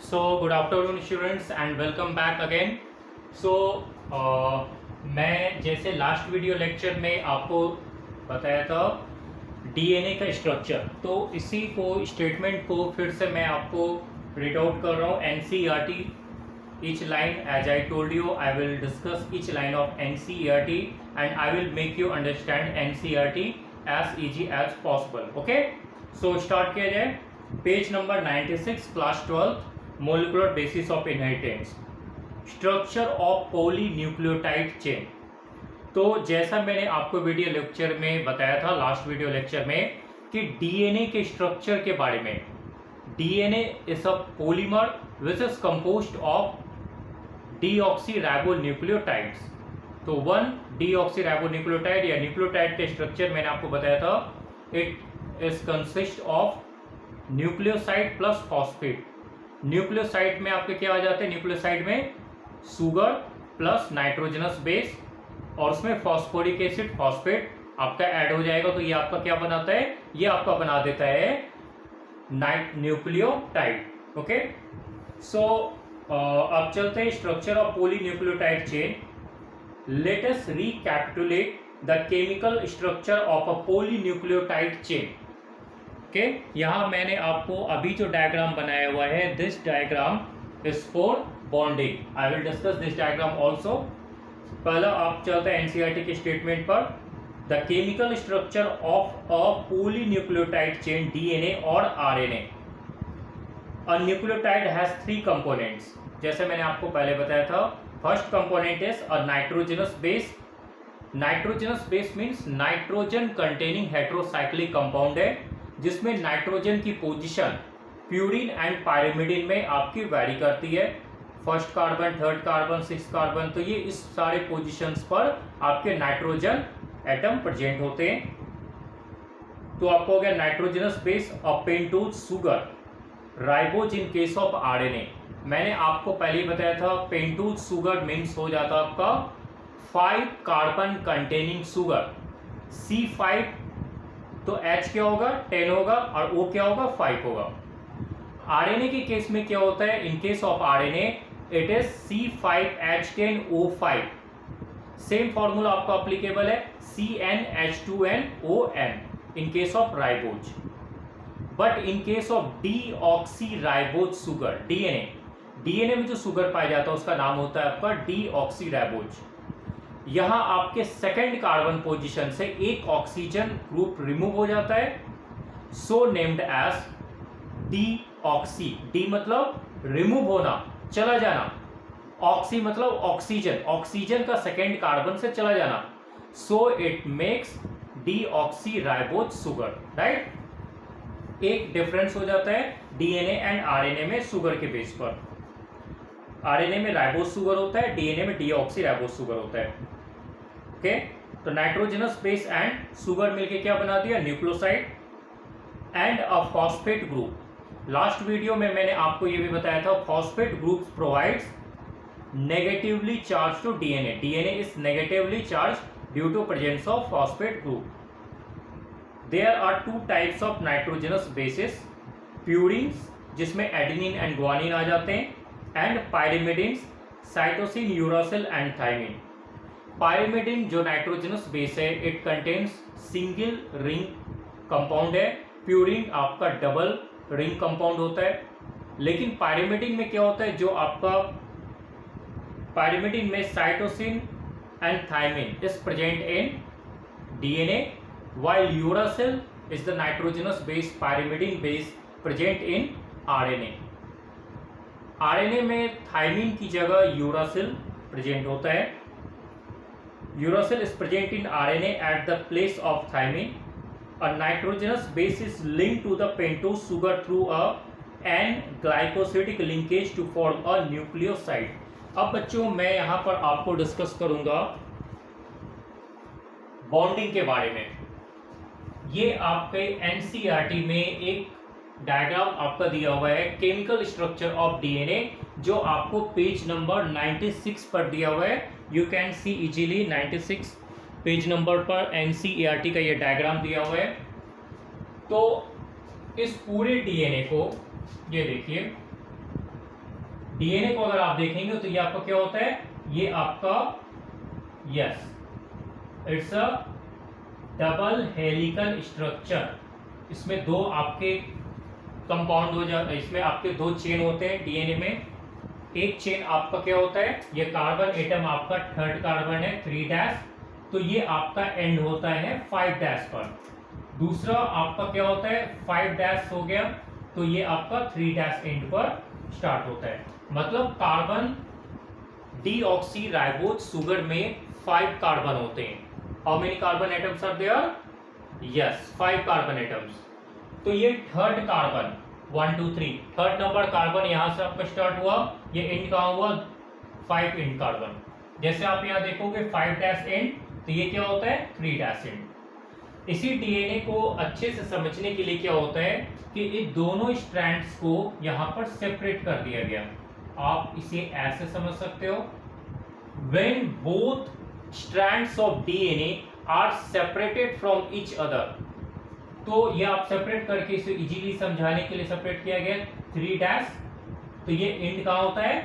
So good afternoon students and welcome back again. So मैं जैसे last video lecture में आपको बताया था डीएनए का स्ट्रक्चर, तो इसी को स्टेटमेंट को फिर से मैं आपको रीड आउट कर रहा हूँ. NCERT each line, as I told you, I will discuss each line of NCERT and I will make you understand NCERT as easy as possible. Okay, so start किया जाए. Page number 96, class 12, molecular basis of inheritance, structure of polynucleotide chain. तो जैसा मैंने आपको video lecture में बताया था, last video lecture में, कि डीएनए के स्ट्रक्चर के बारे में. DNA is a polymer which is composed of deoxyribonucleotides. तो वन डीऑक्सीराइबोन्यूक्लियोटाइड या न्यूक्लियोटाइड के स्ट्रक्चर मैंने आपको बताया था. It is consist of nucleoside plus phosphate. Nucleoside में आपके क्या आ जाते हैं? न्यूक्लियोसाइड में सुगर प्लस नाइट्रोजनस बेस और उसमें फॉस्फोरिक एसिड फॉस्फेट आपका ऐड हो जाएगा. तो ये आपका क्या बनाता है? ये आपका बना देता है न्यूक्लियोटाइड. ओके, सो अब चलते हैं structure of polynucleotide chain. Let us recapitulate the chemical structure of a polynucleotide chain. Okay, यहाँ मैंने आपको अभी जो डायग्राम बनाया हुआ है, this diagram is for bonding. I will discuss this diagram also. पहला आप चलते हैं एनसीईआरटी के स्टेटमेंट पर. The chemical structure of a polynucleotide chain DNA और RNA. A nucleotide has three components. जैसे मैंने आपको पहले बताया था, first component is a nitrogenous base. Nitrogenous base means nitrogen containing heterocyclic compound है, जिसमें नाइट्रोजन की पोजीशन प्यूरिन एंड पायरिमिडिन में आपकी वैरी करती है. First carbon, third carbon, six carbon, तो ये इस सारे पोजीशंस पर आपके नाइट्रोजन एटम प्रेजेंट होते हैं. तो आपको हो गया nitrogenous base. A pentose sugar, ribose in case of RNA. मैंने आपको पहले ही बताया था, पेंटोज सुगर मीन्स हो जाता आपका 5 कार्बन कंटेनिंग सुगर. C5, तो H क्या होगा? 10 होगा और O क्या होगा? 5 होगा. आरएनए के केस में क्या होता है? In case of RNA it is C5H10O5. Same formula आपका अप्लीकेबल है, CnH2nOn in case of ribose. But in case of deoxyribose sugar, DNA में जो सुगर पाया जाता है उसका नाम होता है आपका डीऑक्सीराइबोज. यहां आपके सेकेंड कार्बन पोजीशन से एक ऑक्सीजन ग्रुप रिमूव हो जाता है, so named as deoxy. De मतलब रिमूव होना, चला जाना. ऑक्सी मतलब ऑक्सीजन, ऑक्सीजन का सेकेंड कार्बन से चला जाना. So it makes deoxyribose sugar. Right, एक डिफरेंस हो जाता है डीएनए एंड आरएनए में सुगर के बेस पर. आरएनए में राइबोज सुगर होता है, डीएनए में डीऑक्सीराइबोज सुगर होता है. ओके, तो नाइट्रोजनस बेस एंड सुगर मिलके क्या बना दिया? Nucleoside and a phosphate group. Last video में मैंने आपको ये भी बताया था, phosphate group provides negatively charge to DNA. DNA is negatively charge due to presence of phosphate group. There are two types of nitrogenous bases, purines जिसमें adenine and guanine आ जाते हैं, and pyrimidines, cytosine, uracil and thymine. Pyrimidine जो nitrogenous base है, it contains single ring compound है. Purine आपका double ring compound होता है. लेकिन पायरिमिडिन में क्या होता है? जो आपका पायरिमिडिन में cytosine and thymine is present in DNA, while uracil is the nitrogenous base pyrimidine base present in RNA. RNA में थाइमिन की जगह यूरासिल प्रेजेंट होता है. Uracil is present in RNA at the place of thymine. A nitrogenous base is linked to the pentose sugar through a N-glycosidic linkage to form a nucleoside. अब बच्चों मैं यहाँ पर आपको डिस्कस करूंगा बॉन्डिंग के बारे में. ये आपके एनसीईआरटी में एक डायग्राम आपका दिया हुआ है, केमिकल स्ट्रक्चर ऑफ डीएनए, जो आपको पेज नंबर 96 पर दिया हुआ है. You can see easily 96 page number पर एनसीईआरटी का ये डायग्राम दिया हुआ है. तो इस पूरे डीएनए को ये देखिए, डीएनए को अगर आप देखेंगे तो ये आपका क्या होता है, ये आपका yes it's a double helical structure. इसमें दो आपके कंपाउंड हो जाते हैं, इसमें आपके दो चेन होते हैं डीएनए में। एक चेन आपका क्या होता है, ये कार्बन एटम आपका थर्ड कार्बन है 3' तो ये आपका एंड होता है 5' पर। दूसरा आपका क्या होता है 5' हो गया तो ये आपका 3' एंड पर स्टार्ट होता है। मतलब कार्बन डीऑक्सी राइबोज शुगर में 5 कार्बन होते हैं। How many carbon atoms are there, yes 5 carbon atoms. तो ये third carbon 1 2 3 third number carbon यहां से आपका स्टार्ट हुआ, ये एंड कहां हुआ 5 एंड कार्बन। जैसे आप यहां देखोगे 5' एंड तो ये क्या होता है 3' एंड। इसी डीएनए को अच्छे से समझने के लिए क्या होता है कि इन दोनों स्ट्रैंड्स को यहां पर सेपरेट कर दिया गया। आप इसे ऐसे समझ सकते हो, when both strands of DNA are separated from each other, तो ये आप सेपरेट करके इसे इजीली समझाने के लिए सेपरेट किया गया 3' तो ये एंड कहां होता है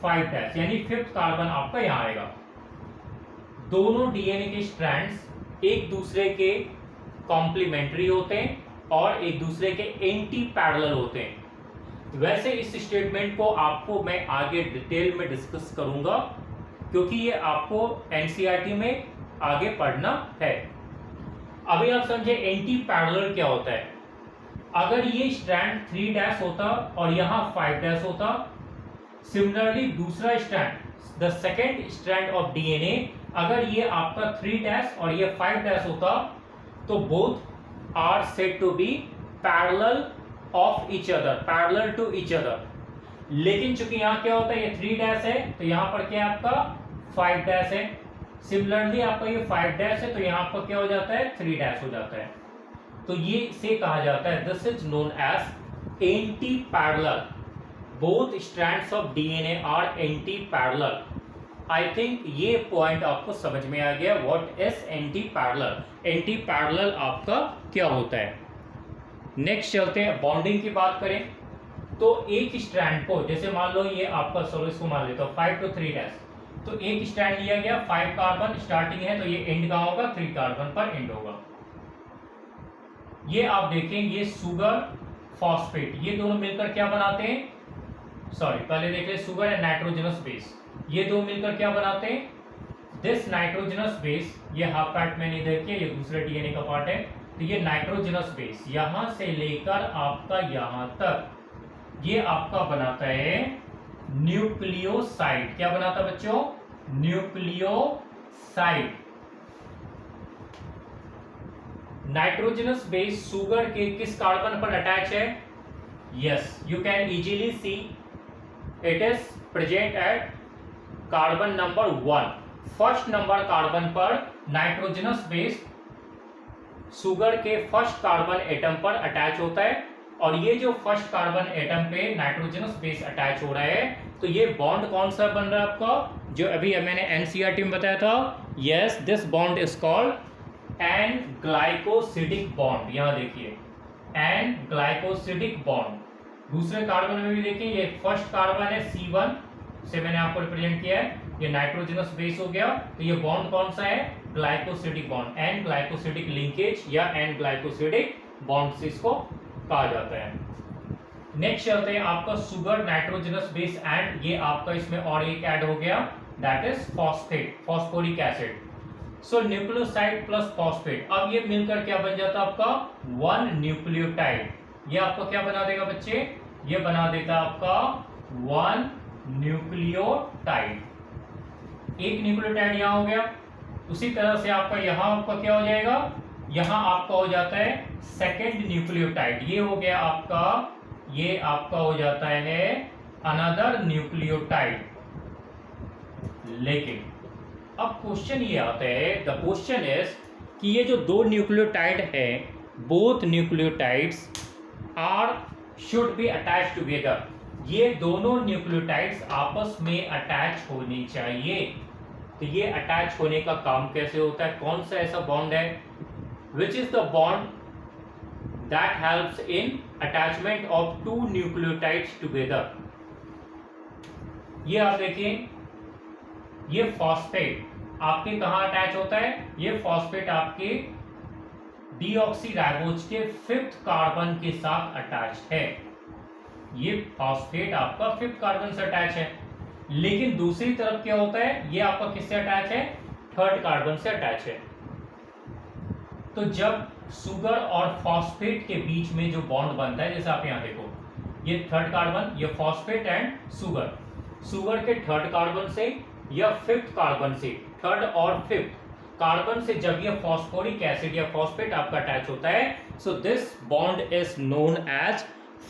5' यानी 5th कार्बन आपका यहां आएगा। दोनों डीएनए के स्ट्रैंड्स एक दूसरे के कॉम्प्लीमेंट्री होते हैं और एक दूसरे के एंटी पैरेलल होते हैं। वैसे इस स्टेटमेंट को आपको मैं आगे डिटेल में डिस्कस करूंगा क्योंकि ये आपको एनसीईआरटी में आगे पढ़ना है। अभी आप समझे एंटी पैरेलल क्या होता है। अगर ये स्ट्रैंड 3' होता और यहां 5' होता, सिमिलरली दूसरा strand the second strand of DNA अगर ये आपका 3' और ये 5' होता तो both are said to be parallel of each other, parallel to each other. लेकिन चूंकि यहां क्या होता है ये 3' है तो यहां पर क्या है आपका 5' है। सिमिलरली आपका ये 5' है तो यहां आपका क्या हो जाता है 3' हो जाता है। तो ये से कहा जाता है this is known as anti parallel. Both strands of DNA are anti parallel. I think ये पॉइंट आपको समझ में आ गया what is anti parallel. Anti parallel आपका क्या होता है। नेक्स्ट चलते हैं, बॉन्डिंग की बात करें तो एक स्ट्रैंड को जैसे मान लो ये आपका सोलो इसको मान लेता हूं 5 to 3' तो एक स्ट्रैंड लिया गया 5 कार्बन स्टार्टिंग है तो ये एंड कहां होगा 3 कार्बन पर एंड होगा। ये आप देखें ये सुगर फॉस्फेट ये दोनों मिलकर क्या बनाते हैं, सॉरी पहले देख ले सुगर एंड नाइट्रोजनस बेस, ये दो मिलकर क्या बनाते हैं दिस नाइट्रोजनस बेस। ये हाफ पार्ट मैंने इधर किया, ये दूसरे डीएनए का पार्ट है। तो ये नाइट्रोजनस बेस यहां से लेकर आपका यहां तक ये आपका बनाता है न्यूक्लियोसाइड। क्या बनाता है बच्चों, न्यूक्लियोसाइड। नाइट्रोजनस बेस सुगर के किस कार्बन पर अटैच है, yes you can easily see it is present at carbon number 1। First number carbon पर नाइट्रोजनस बेस सुगर के फर्स्ट कार्बन एटम पर अटैच होता है। और ये जो फर्स्ट कार्बन एटम पे नाइट्रोजनस बेस अटैच हो रहा है तो ये बॉन्ड कौन सा बन रहा है आपका, जो अभी मैंने एनसीईआरटी में बताया था, yes this bond is called an glycosidic bond. यहां देखिए एन ग्लाइकोसिडिक बॉन्ड। दूसरे कार्बन में भी देखिए ये फर्स्ट कार्बन है C1 से मैंने आपको रिप्रेजेंट किया है, ये नाइट्रोजनस बेस हो गया तो ये बॉन्ड कौन सा है glycosidic bond. N glycosidic linkage या एन ग्लाइकोसिडिक बॉन्ड से इसको कहा जाता है। नेक्स्ट चलते हैं आपका सुगर नाइट्रोजनस बेस एंड ये आपका इसमें और एक ऐड हो गया that is phosphate, phosphoric acid. So nucleoside plus phosphate, अब ये मिलकर क्या बन जाता है आपका 1 न्यूक्लियोटाइड। ये आपको क्या बना देगा बच्चे, ये बना देता है आपका 1 न्यूक्लियोटाइड। एक न्यूक्लियोटाइड यहां हो गया। उसी तरह से आपका यहां आपका क्या हो जाएगा, यहां आपका हो जाता है सेकेंड न्यूक्लियोटाइड। ये हो गया आपका, ये आपका हो जाता है अनदर न्यूक्लियोटाइड। लेकिन अब क्वेश्चन ये आता है, द क्वेश्चन इज कि ये जो दो न्यूक्लियोटाइड है both nucleotides are should be attach together. ये दोनों न्यूक्लियोटाइड्स आपस में अटैच होनी चाहिए। तो ये अटैच होने का काम कैसे होता है, कौन सा ऐसा बॉन्ड है which is the bond that helps in attachment of 2 nucleotides together. ये आप देखिए, ये फॉस्फेट आपके कहाँ अटैच होता है, ये फॉस्फेट आपके डीऑक्सीराइबोज के 5th कार्बन के साथ अटैच है। ये फॉस्फेट आपका 5th कार्बन से अटैच है, लेकिन दूसरी तरफ क्या होता है, ये आपका किससे अटैच है, 3rd कार्बन से अटैच है। तो जब सुगर और फॉस्फेट के बीच में जो बॉन्ड बनता है, जैसे आप यहां देखो, ये 3rd कार्बन, ये फॉस्फेट एंड सुगर, सुगर के 3rd कार्बन से या 5th कार्बन से, 3rd और 5th कार्बन से जब ये फॉस्फोरिक एसिड या फॉस्फेट आपका अटैच होता है, so this bond is known as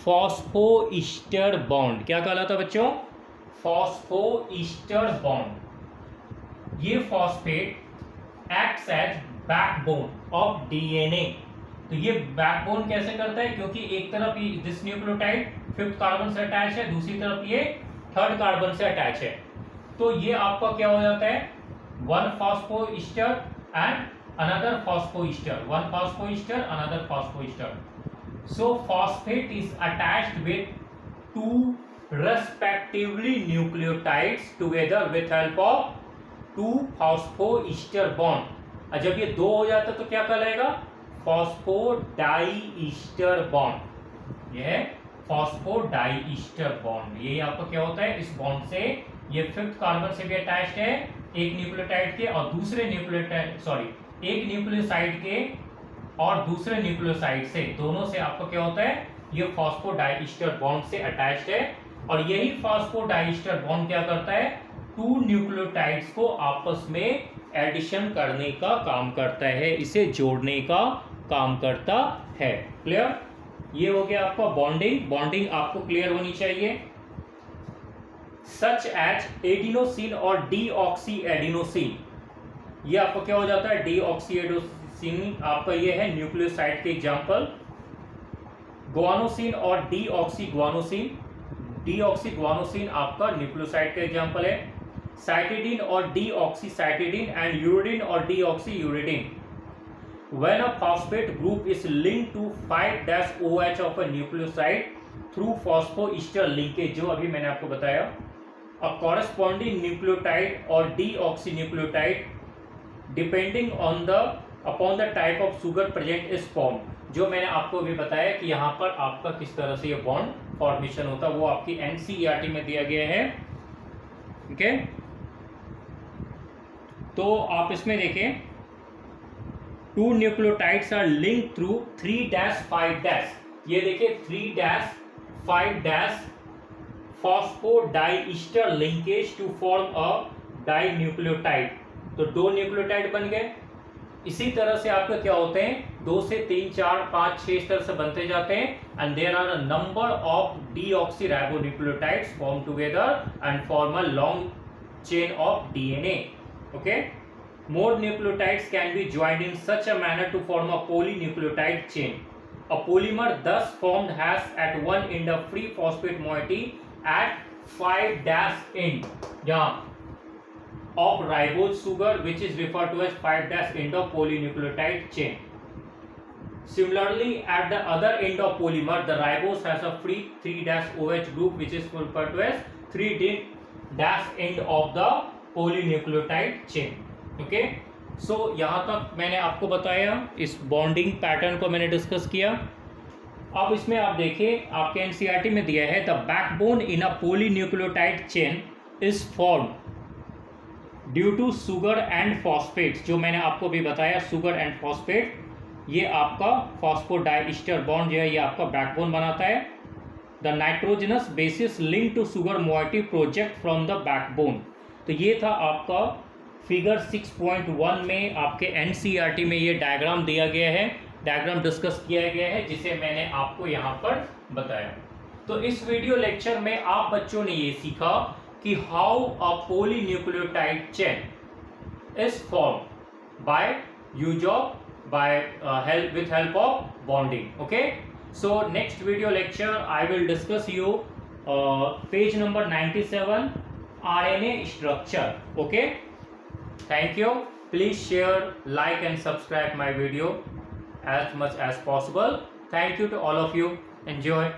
phosphoester bond. क्या कहलाता है बच्चों, फॉस्फोईस्टर बॉन्ड। ये phosphate acts as backbone of DNA. तो ये बैकबोन कैसे करता है, क्योंकि एक तरफ ये दिस न्यूक्लियोटाइड 5th कार्बन से अटैच है, दूसरी तरफ ये 3rd कार्बन से अटैच है। तो ये आपका क्या हो जाता है, 1 phosphoester and another phosphoester, 1 phosphoester another phosphoester. So phosphate is attached with 2 respectively nucleotides together with help of 2 phosphoester bond। और जब ये 2 हो जाता है तो क्या कहलाएगा, फॉस्फोडाईईस्टर बॉन्ड। यह है फॉस्फोडाईईस्टर बॉन्ड। ये आपका क्या होता है, इस बॉन्ड से ये 5th कार्बन से भी अटैच्ड है एक न्यूक्लियोटाइड के, और दूसरे न्यूक्लियोटाइड एक न्यूक्लियोसाइड के और दूसरे न्यूक्लियोसाइड से, दोनों से आपको क्या होता है, ये फॉस्फोडाईईस्टर बॉन्ड से अटैच्ड है। और यही फॉस्फोडाईईस्टर बॉन्ड क्या करता है, 2 न्यूक्लियोटाइड्स को आपस में एडिशन करने का काम करता है, इसे जोड़ने का काम करता है। क्लियर, ये हो गया आपका बॉन्डिंग। बॉन्डिंग आपको क्लियर होनी चाहिए। सच एज एडिनोसिन और डीऑक्सी एडिनोसिन, ये आपको क्या हो जाता है, डीऑक्सी एडिनोसिन आपका ये है न्यूक्लियोसाइड के एग्जांपल। ग्वानोसिन और डीऑक्सी ग्वानोसिन, डीऑक्सी ग्वानोसिन आपका न्यूक्लियोसाइड का एग्जांपल है। साइटिडीन और डीऑक्सी साइटिडीन एंड यूरिडीन और deoxy uridine. When a phosphate group is linked to 5-OH of a nucleoside through phosphoester linkage, जो अभी मैंने आपको बताया, a corresponding nucleotide or deoxynucleotide depending upon the type of sugar present is formed। जो मैंने आपको अभी बताया कि यहाँ पर आपका किस तरह से ये बॉन्ड फॉर्मेशन होता है, वो आपकी एनसीईआरटी में दिया गया है। ठीक है, तो आप इसमें देखें, 2 न्यूक्लियोटाइड्स आर लिंक थ्रू 3-5-, ये देखिए 3-5- phosphodiester linkage to form a dinucleotide. तो 2 न्यूक्लियोटाइड बन गए। इसी तरह से आपका क्या होते हैं, 2 से 3, 4, 5, 6 इस तरह से बनते जाते हैं। And there are a number of deoxyribonucleotides form together and form a long chain of DNA. Okay, more nucleotides can be joined in such a manner to form a polynucleotide chain. A polymer thus formed has at one end a free phosphate moiety at 5' end of ribose sugar, which is referred to as 5' end of polynucleotide chain. Similarly, at the other end of polymer, the ribose has a free 3-OH group, which is referred to as 3' end of the polynucleotide chain. Okay, so यहाँ तक मैंने आपको बताया, इस bonding pattern को मैंने discuss किया। अब इसमें आप देखिए, आपके एनसीईआरटी में दिया है, the backbone in a polynucleotide chain is formed due to sugar and phosphates. जो मैंने आपको भी बताया, सुगर एंड फॉस्फेट, ये आपका फॉस्फोडाईईस्टर बॉन्ड जो है, ये आपका बैकबोन बनाता है। The nitrogenous bases link to sugar moiety project from the backbone. तो ये था आपका फिगर 6.1 में आपके एनसीईआरटी में ये डायग्राम दिया गया है, डायग्राम डिस्कस किया गया है, जिसे मैंने आपको यहाँ पर बताया। तो इस वीडियो लेक्चर में आप बच्चों ने ये सीखा कि how a polynucleotide chain is form by use of with help of bonding. Okay, so next video lecture I will discuss you page number 97, RNA structure. Okay, thank you. Please share, like and subscribe my video as much as possible. Thank you to all of you. Enjoy.